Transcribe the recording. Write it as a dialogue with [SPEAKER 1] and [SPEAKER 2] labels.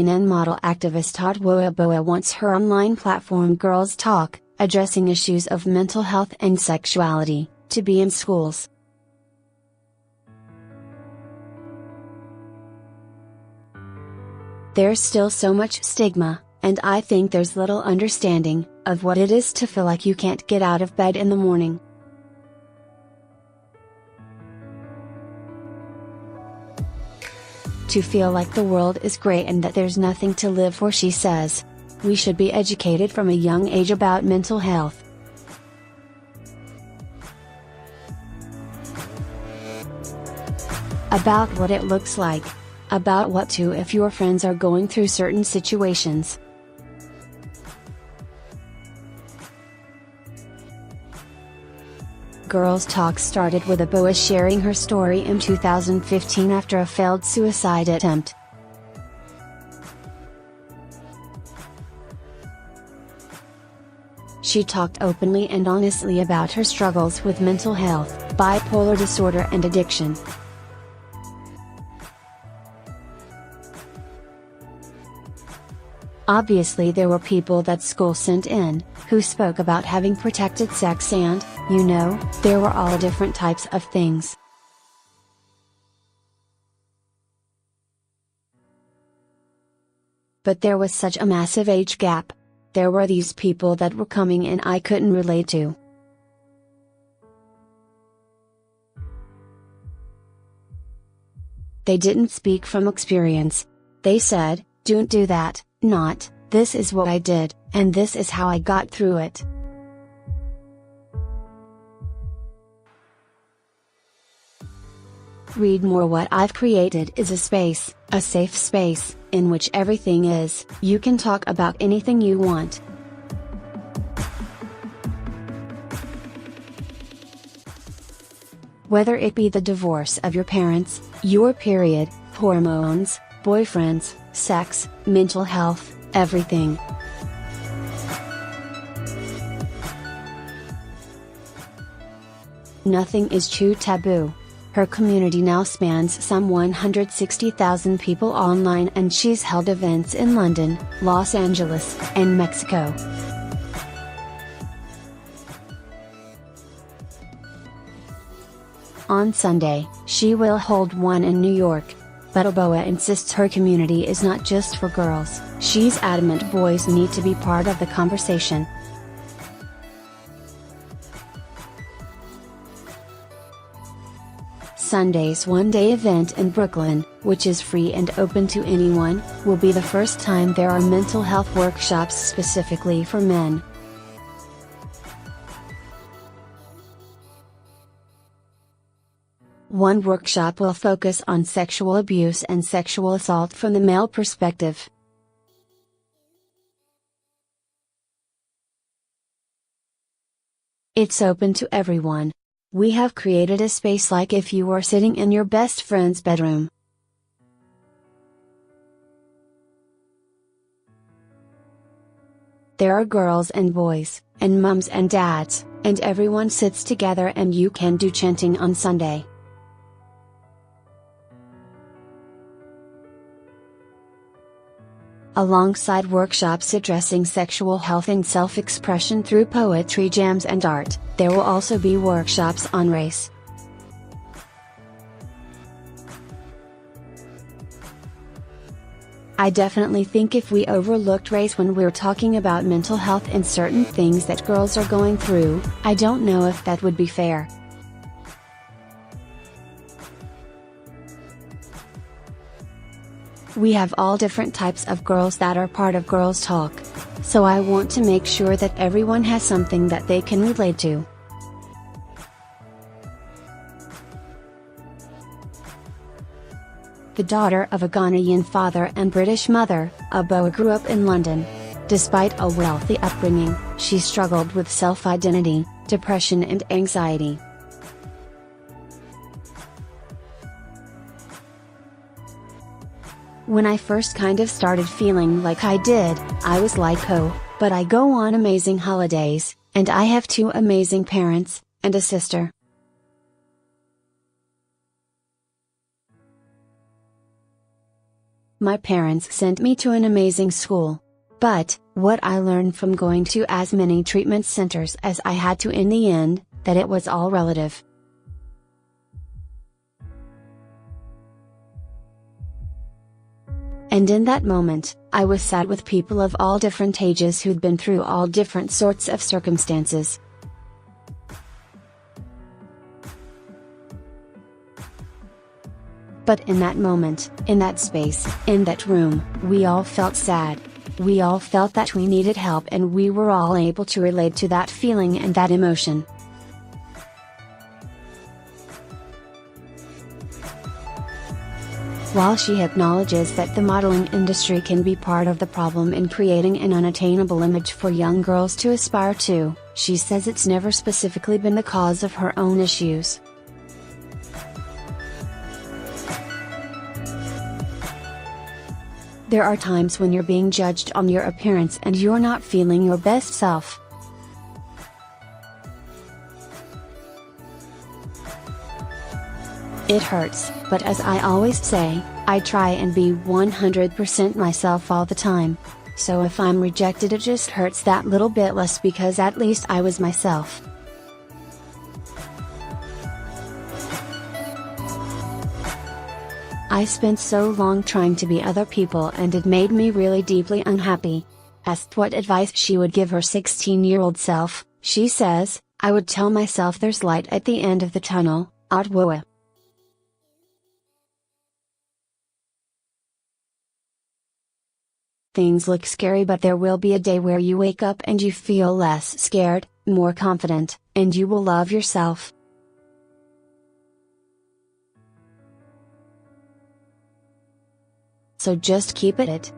[SPEAKER 1] CNN model activist Adwoa Aboah wants her online platform Gurls Talk, addressing issues of mental health and sexuality, to be in schools. There's still so much stigma, and I think there's little understanding of what it is to feel like you can't get out of bed in the morning. To feel like the world is great and that there's nothing to live for, she says. We should be educated from a young age about mental health. About what it looks like. About what to do if your friends are going through certain situations. Gurls Talk started with Aboah sharing her story in 2015 after a failed suicide attempt. She talked openly and honestly about her struggles with mental health, bipolar disorder and addiction. Obviously there were people that school sent in, who spoke about having protected sex and, there were all different types of things. But there was such a massive age gap. There were these people that were coming in I couldn't relate to. They didn't speak from experience. They said, "Don't do that," not, "This is what I did, and this is how I got through it." Read more. What I've created is a space, a safe space, in which everything is, you can talk about anything you want. Whether it be the divorce of your parents, your period, hormones, boyfriends, sex, mental health, everything. Nothing is too taboo. Her community now spans some 160,000 people online, and she's held events in London, Los Angeles, and Mexico. On Sunday, she will hold one in New York. But Aboah insists her community is not just for girls. She's adamant boys need to be part of the conversation. Sunday's one-day event in Brooklyn, which is free and open to anyone, will be the first time there are mental health workshops specifically for men. One workshop will focus on sexual abuse and sexual assault from the male perspective. It's open to everyone. We have created a space like if you were sitting in your best friend's bedroom. There are girls and boys, and mums and dads, and everyone sits together, and you can do chanting on Sunday. Alongside workshops addressing sexual health and self-expression through poetry jams and art, there will also be workshops on race. I definitely think if we overlooked race when we're talking about mental health and certain things that girls are going through, I don't know if that would be fair. We have all different types of girls that are part of Gurls Talk. So I want to make sure that everyone has something that they can relate to. The daughter of a Ghanaian father and British mother, Aboah grew up in London. Despite a wealthy upbringing, she struggled with self-identity, depression and anxiety. When I first kind of started feeling like I did, I was like, oh, but I go on amazing holidays, and I have 2 amazing parents, and a sister. My parents sent me to an amazing school. But, what I learned from going to as many treatment centers as I had to in the end, that it was all relative. And in that moment, I was sat with people of all different ages who'd been through all different sorts of circumstances. But in that moment, in that space, in that room, we all felt sad. We all felt that we needed help, and we were all able to relate to that feeling and that emotion. While she acknowledges that the modeling industry can be part of the problem in creating an unattainable image for young girls to aspire to, she says it's never specifically been the cause of her own issues. There are times when you're being judged on your appearance and you're not feeling your best self. It hurts, but as I always say, I try and be 100% myself all the time. So if I'm rejected, it just hurts that little bit less because at least I was myself. I spent so long trying to be other people and it made me really deeply unhappy. Asked what advice she would give her 16-year-old self, she says, I would tell myself there's light at the end of the tunnel, Adwoa. Things look scary, but there will be a day where you wake up and you feel less scared, more confident, and you will love yourself. So just keep at it.